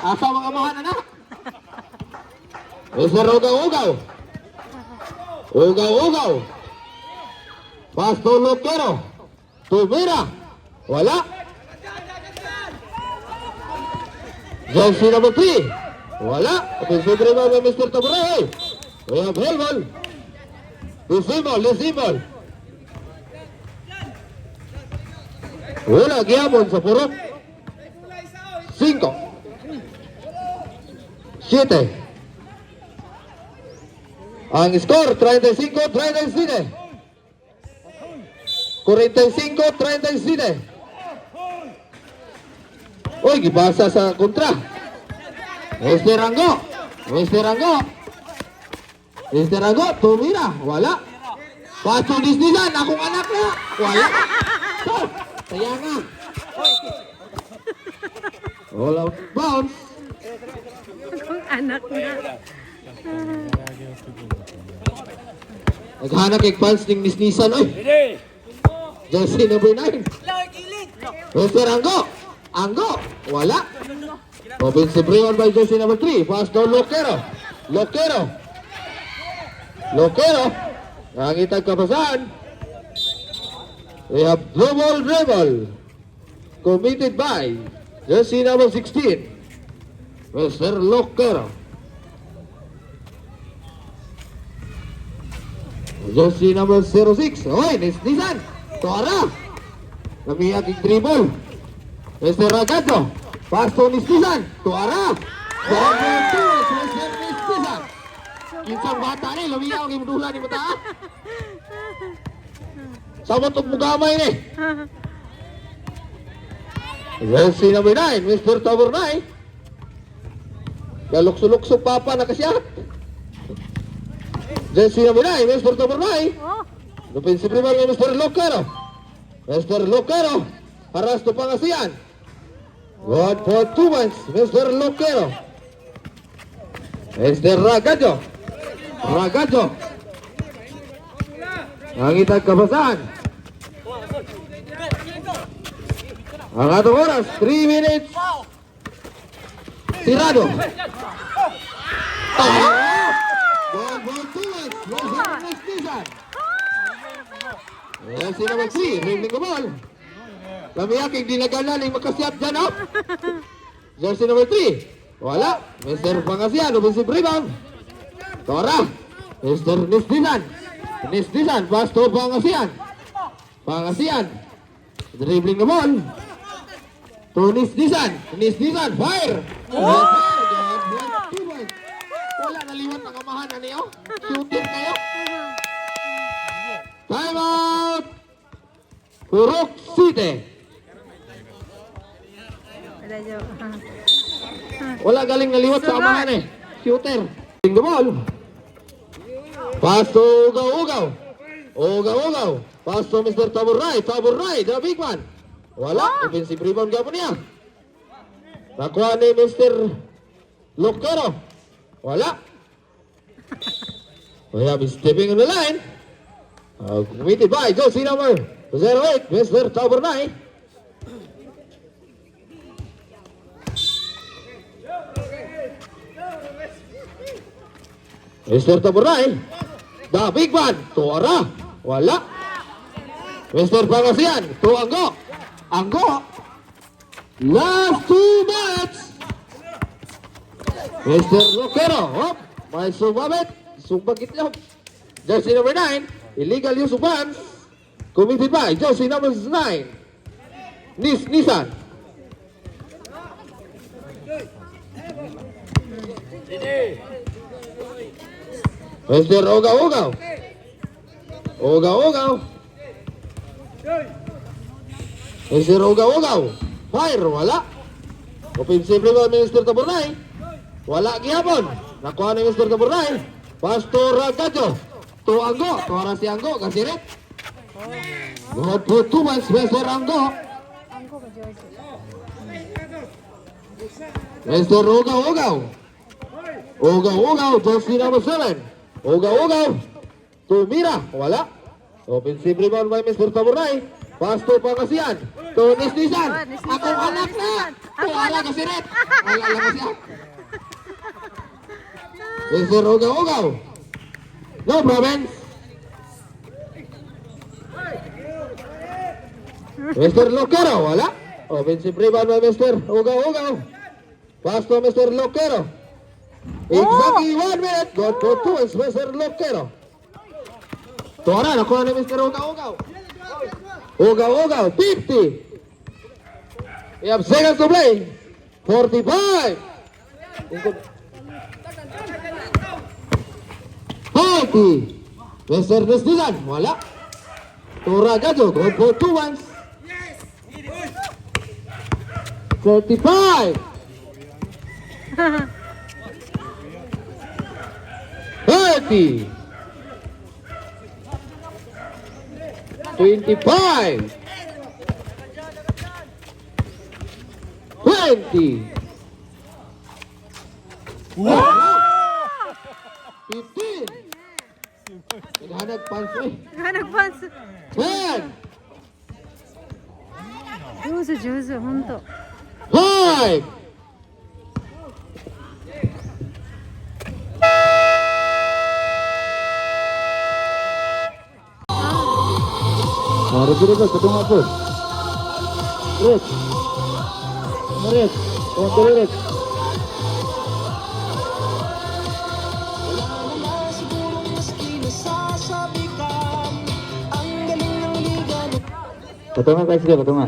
Asa mga amahan na. Mr. Ugaw-ugaw. Ugaw-ugaw. Pasto Lokero. Tumira. Wala. Jersey number 3. Wala. Offensive rebound by Mr. Taburay. We have Helmol. Disibol. Wala giyamon sa purok. 5 7. Ang score 35-37. 45-37. Uy, gibasa sa kontra. Mr. Rango, tumira, wala. Paso disnisan, akong anak na. Wala. Sayang nga. All out bounce. Akong anak na. Naghanap kay fans ng nisnisan, oy. Jersey number 9. Mr. Anggo, wala. Offensive rebound by jersey number 3. Pass down Lokero. Nangitag kapasan. We have double dribble. Committed by jersey number 16. Mr. Lokero. Jersey number 06. Oy, nisnisan. Tuara. Namiyag yung dribble. Mr. Ragato. Pass to nisnisan. Tuara. Double twos. Mr. Nisnisan. Kinsang bata ni. Lumiyaw yung dula ni mata. Sama itong mugamay ni. Jersey number 9. Mr. Taburnay. Galukso-lukso papa na kasyat. Jersey number 9, Mr. Taburnay. Defensive rebound ni Mr. Lokero. Haras to Pangasinan. Good for 2 points, Mr. Lokero. Mr. Ragajo. Nangitag kabasan. Ang atong oras, 3 minutes. Tirado. Jersey number 3, dribbling the ball. Lamiyak yung dinagalan yung makasiyat dyan, oh. Jersey number 3, wala. Mr. Pangasinan, offensive rebound. Tora, Mr. Nisnisan, pass to Pangasinan, dribbling the ball. To Nisnisan, fire. Wala, naliwat ang amahan na niyo. Shooting kayo. Time out! Purok City. Wala, galing naliwat sa amahan eh. Shooter. The ball. Pass to Ugaw. Pass to Mr. Taburay, the big man. Wala, offensive rebound gapon niya. Nakuha ni Mr. Lokero. Wala. We have stepping on the line. Committed by jersey number 08, Mr. Taburnay. Mr. Taburnay, the big man, Tuara, wala. Mr. Pangasinan, to Anggo. Last 2 minutes. Mr. Lokero, hop, may sumabit, sumbagit lang. Jersey number 9, illegal use of funds, committed by jersey number 9, Nissan. Mr. Ugaw. Mr. Ugaw. Fire, wala. Offensive rebound ni Mr. Taburnay. Wala gihapon. Nakuha ni Mr. Taburnay. Pastor Ragajo. To Anggo. Tuwara si Anggo. Kasirit. Good for 2 points, Mr. Anggo. Mr. Ugaw. Jersey number 7. Ugaw. Tumira. Wala. Offensive rebound by Mr. Taburnay. Pass to Pangasinan. To Nisnisan. Oh, Nisnisan. Akong anak na. Ako Wala anak. kasi rin. Wala lang kasi ako. Mr. Ugaw-Ugaw. No problem. Mr. Loquero, wala. Offensive rebound by Mr. Ugaw-Ugaw. Pass to Mr. Loquero. Exactly 1 minute. Good for 2 is Mr. Loquero. Tuara, nakuha ni Mr. Ugaw-Ugaw. Ugaw-Ugaw, 50. We have seconds to play. 45. 40. Mr. Nisnisan, wala. Tura Gajo, good for 2 ones. 35. 30. 25. 20. 15. Naghanag punch eh. Nagpas. 10. 上手、ほんと。 5. Ribut ketemu apa? Red. Red. Kontra red. Ketemu guys dia ketemu.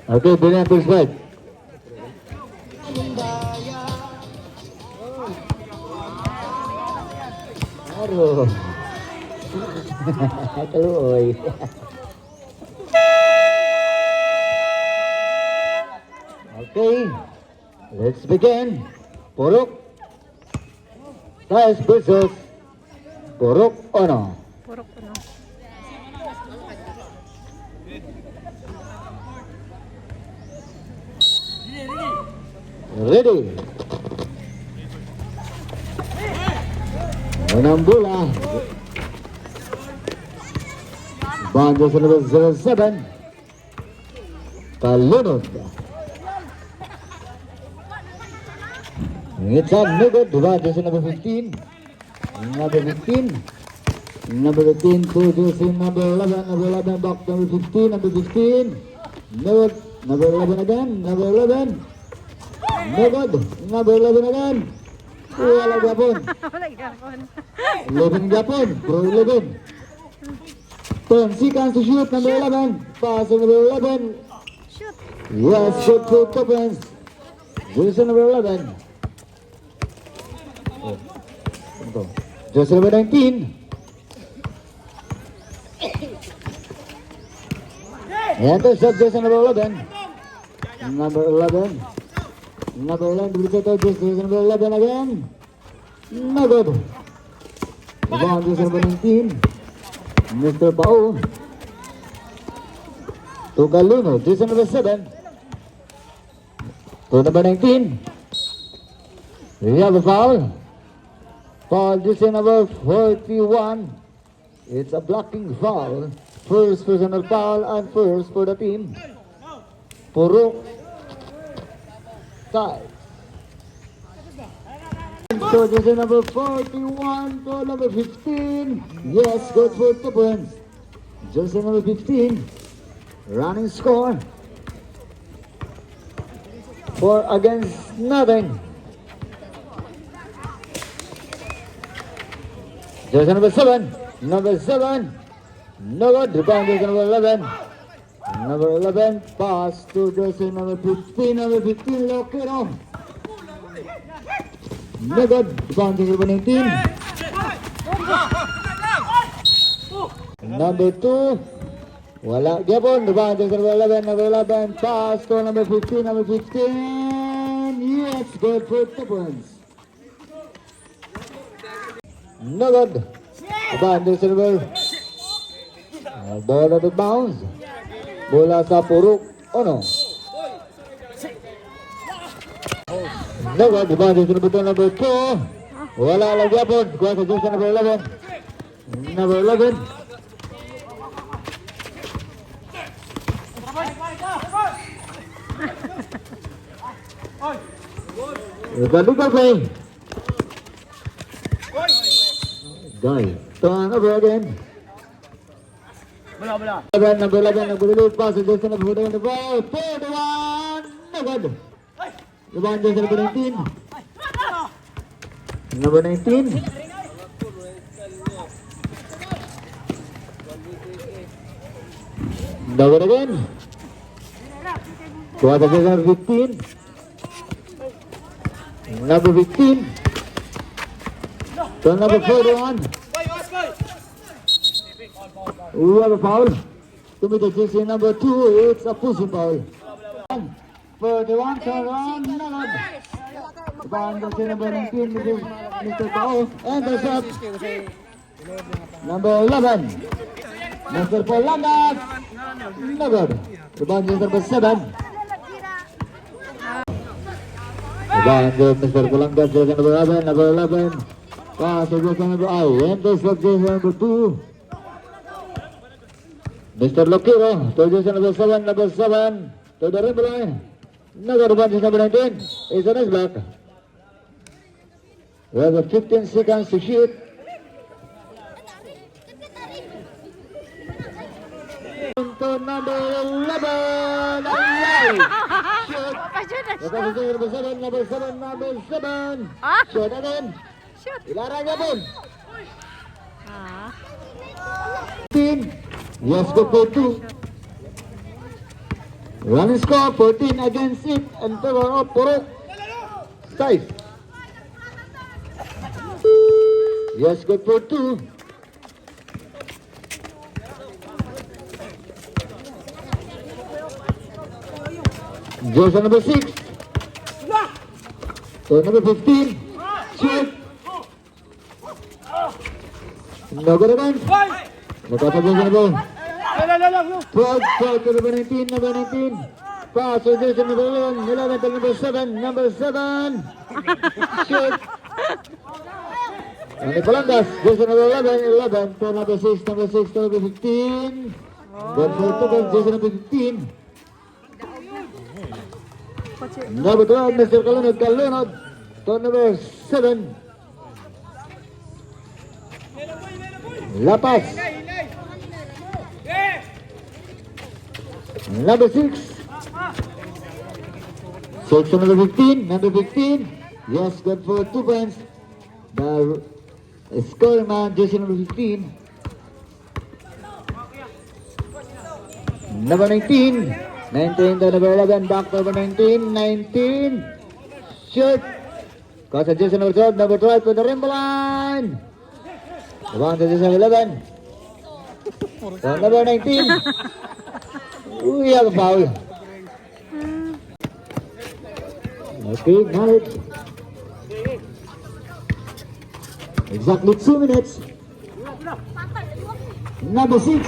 Okay, brilliant push back. Aduh. Keluoy. Okay, let's begin. Purok. Guys versus Purok Ono. Purok ko na. Ready. Unang bola. Banda sa number 07. Talunod. It's a nugget. Banda sa number 15. Number 15. Number 15 to Jesse, number 11. Number 11 back to number 15. Number 15. Number 11 again. Number 11. No good. Number 11 again. Wala gapon. Wala gapon. 11 gapon. Pro 11. 10 seconds to shoot. Number 11. Pass to number 11. Shoot. Yes, good for two points. Jose number 11. Oh. Ano to? Jose number 19. And the shot Jose number 11. Number 11. Number 11 diberikan to Jose number 11 again. No good. Rebound Jose number 19. Mr. Pao. To Galuno, Jose number 7. To number 19. We have a foul. Foul Jose number 41. It's a blocking foul. First personal foul and first for the team. Purok. Side. So this is number 41 to number 15. Yes, good for 2 points. Just number 15. Running score. 4 against nothing. Just number 7. Number 7. No good. Rebound is number 11. Number 11, pass to jersey number 15, number 15, Loquero. No good, rebound to number 19. Number 2, wala gyapon, rebound to number 11, pass to number 15, number 15. Yes, good for 2 points. No good, rebound to number, ball out of bounds. Bola sa Purok. Ono. Nagad, diba? Dito na betul number 2. Wala lang yapon. Kuha sa Diyos number 11. Number 11. Lugar play. Guy. Turnover again. Number 11, nagbubulit pa sa Diyos number 41. Nagad. Diba ang Diyos number 19? Number 19. Nagad again. Kuha sa Diyos number 15. Number 15. Turn number 41. We have a foul. To meet the jersey number 2, it's a pushing foul. 41, turn around, nagad. Bang jersey number 19, Mr. Pao. And the shot. Number 11. Mr. Paul Langas. Nagad. Bang jersey number 7. Bang Mr. Paul Langas, jersey number 11, number 11. Pass to jersey number 8. And the shot, jersey number 2. Mr. Lokiro, to jersey number 7, to the rim line. Nagad one jersey number 19. It's a nice block. We have 15 seconds to shoot. To number 11. Alive. Shoot. Number 7. Shoot again. Shoot. Ilarang niya po. Ah. 15. Yes, good for 2. Running score 14 against it and favor of Purok. 5. Yes, good for 2. Jersey number 6. So number 15. Shoot. No good again. Nakapagod na po. 12 to number 19, number 19. Pass to Jersey number 11, 11 to number 7. Shoot. Ani Palangas, Jersey number 11 to number 6 to number 15. Good for 2 Jersey number 15. Number 12, Mr. Kalunod to number 7. Lapas. Number 6. 6 to number 15. Number 15. Yes, good for 2 points. The scoring man, jersey number 15. Number 19. 19 to number 11. Back to number 19. 19. Shoot. Cause jersey number 12. Number 12 to the rim line. The one to jersey number 11. So number 19. We have a foul. Okay, now exactly 2 minutes. Number 6.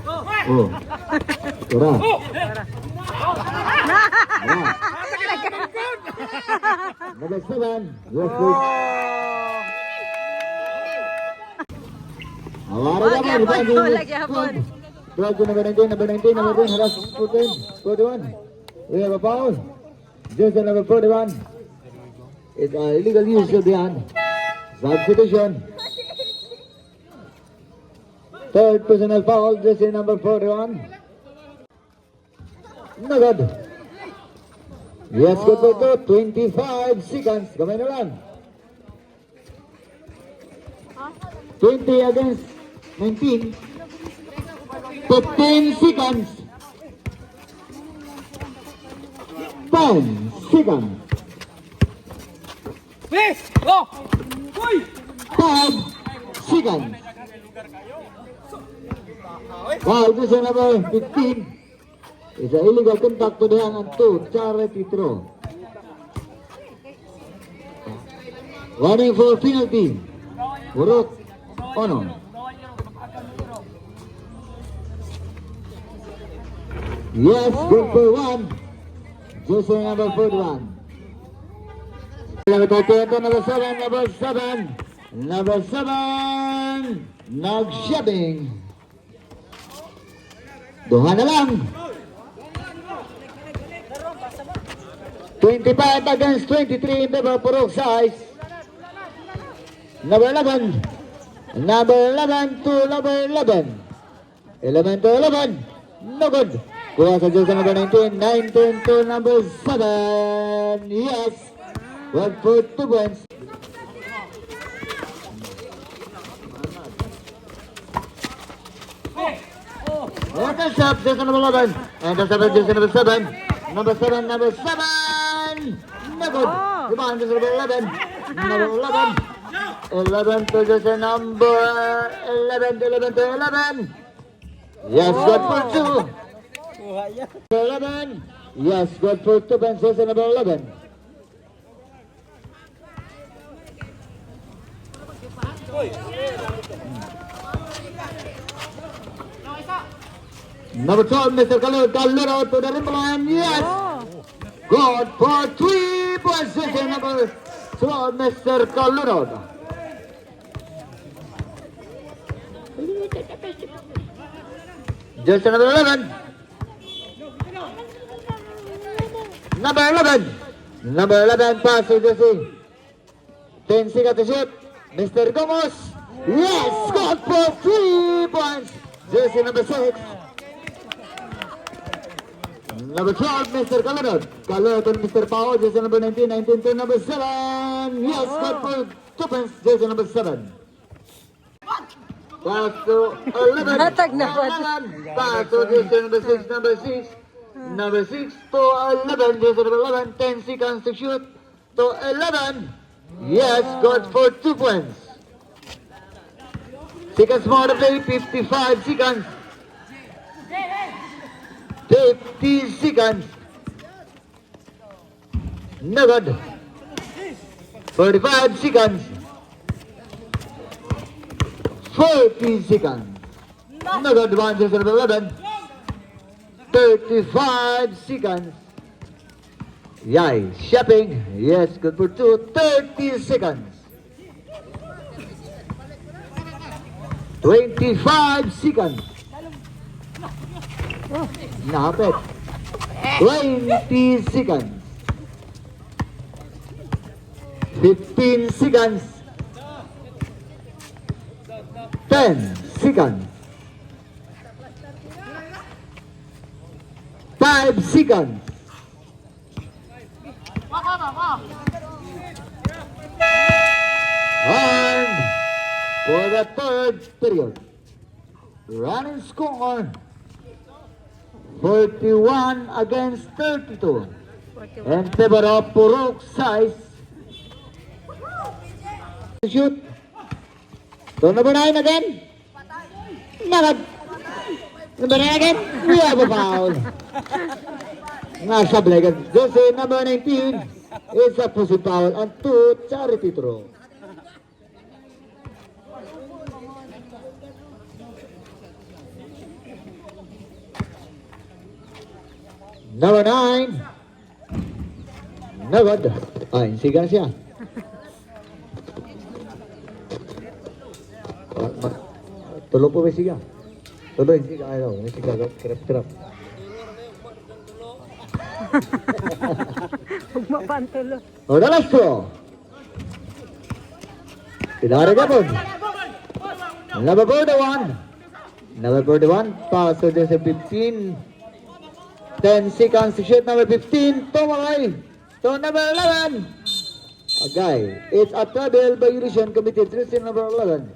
Oh, Tura. Number 7. Yes, please. Lagi hapon. 12 to number 19, number 10, harass 41. We have a foul. Jersey number 41. It's illegal use of the hand. Substitution. Third personal foul, jersey number 41. No good. Yes, good for 25 seconds. Kamay na lang. 20 against 19. 15 seconds. 10 seconds. 5 seconds. Wow, this is number 15. It's an illegal contact to the hand and 2 charity throw. Warning for penalty. Purok. Ono. Yes, good for one. Jersey number 41. Number 32, number 7, number 7. Number 7. Nag-shoving. Duha na lang. 25 against 23 in favor for Rock size. Number 11. Number 11 to number 11. 11 to 11. No good. Kuha sa jersey number 19. 19 to number 7. Yes. 1 for 2 points. Intercept, jersey number 11. Intercept, jersey number 7. Number 7, number 7. No good. Oh. Rebound, jersey number 11. Number 11. 11 to jersey number 11 to 11 to 11. Yes, good for 2. 11. Yes, good for 2 points, jersey number 11. Number 12, Mr. Calero to the rim line. Yes. Oh. Good for 3 points. Number 12, Mr. Calero. Jersey number 11. Number 11. Number 11 pass to jersey. 10 seconds to shoot. Mr. Gomos. Yes. Good for 3 points. Jersey number 6. Number 12, Mr. Calero. Calero to Mr. Pao, jersey number 19, 19 to number 7. Yes, good for 2 points, jersey number 7. Pass to 11. Natag na po. 11. Pass to jersey number 6, number 6. Number 6 to 11, jersey number 11. 10 seconds to shoot to 11. Yes, good for 2 points. Seconds more to play, 55 seconds. 50 seconds. No good. 45 seconds. 40 seconds. No good. One, jersey number 11. 35 seconds. Yay. Shopping. Yes, good for 2. 30 seconds. 25 seconds. Napit. 20 seconds. 15 seconds. 10 seconds. 5 seconds. And for the third period, running score 41 against 32. In favor of Purok size. Shoot. So number 9 again. Nagad. Number 9 again. We have a foul. Nasa blagan. Jersey number 19 is a pussy foul and 2 charity throw. Number 9. Nagad. Ay, siga na siya. Tulo po ba siga? Tulo yung siga. Ayaw, may siga. Kirap-kirap. Huwag mapantulo. O, the last throw. Pinari ka po. Number 41. Number 41. Pass to the 15. 10 seconds to shoot. Number 15. Tumalay. To number 11. Okay. It's a travel violation committed. Tristan number 11.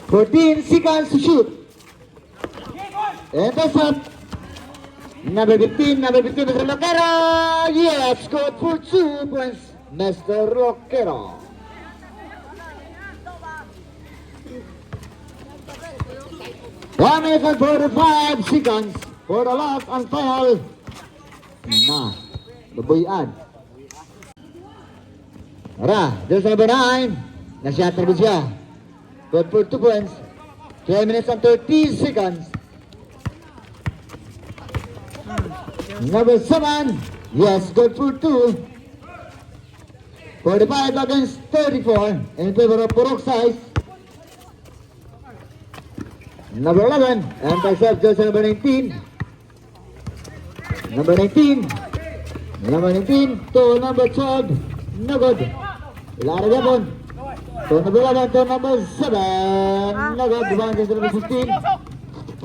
"14 seconds to shoot. Intercept. Number 15, Mr. Loquero. Yes, good for 2 points, Mr. Loquero. One minute and 45 seconds for the last and final na. Babuyan. Ara, jersey number 9. Na-shatter mo siya. Good for 2 points. 3 minutes and 30 seconds. Number 7. Yes, good for 2. 45 against 34 in favor of Purok Size. Number 11. Anti-serve jersey number 19. Number 19. Number 19 to number 12. No good. Lara Gabon. To number 11 to number 7. No good. Advantage to number 15.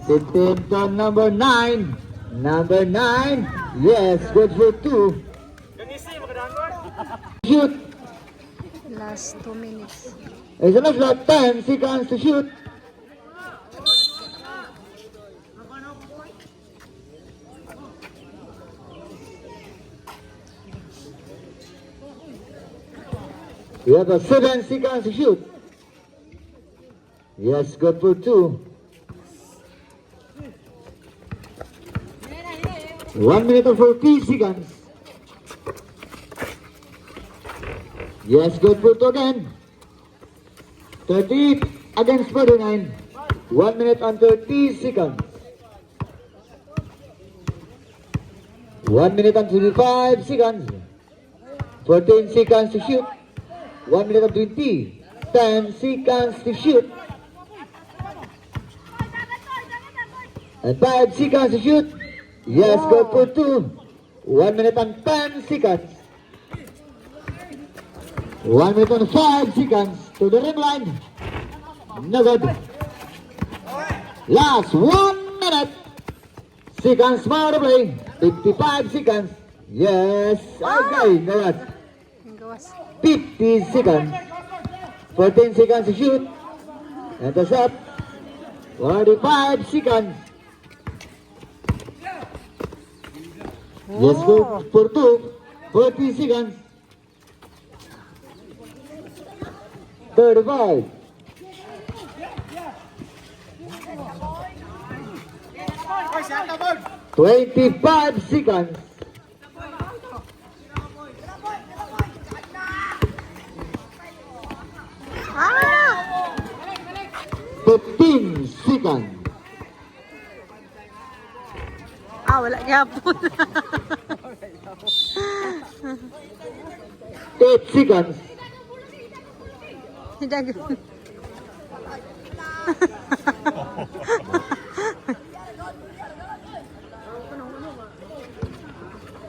15 to number 9. Number 9. Yes, good for 2. Shoot. Last 2 minutes. It's enough left 10 seconds to shoot. We have a 7 seconds to shoot. Yes, good for 2. 1 minute and 40 seconds. Yes, good for 2 again. 38 against 49. 1 minute and 30 seconds. 1 minute and 25 seconds. 14 seconds to shoot. 1 minute and 20. 10 seconds to shoot. And 5 seconds to shoot. Yes, good for 2. 1 minute and 10 seconds. 1 minute and 5 seconds to the rim line. No good. Last 1 minute. Seconds more to play. 55 seconds. Yes. Okay, no good. Ang gawas. 50 seconds. 14 seconds to shoot. And the shot. 45 seconds. Yes, good for 2. 40 seconds. 35. 25 seconds. Ah! 15 seconds. Ah, wala gyapon. 8 seconds. Dagan.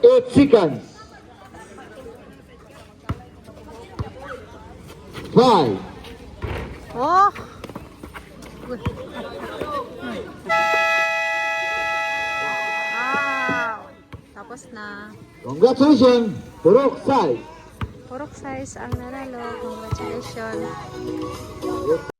8 seconds. 5. Oh! Ah! Tapos na. Congratulations, Purok Size. Purok size ang nanalo. Congratulations.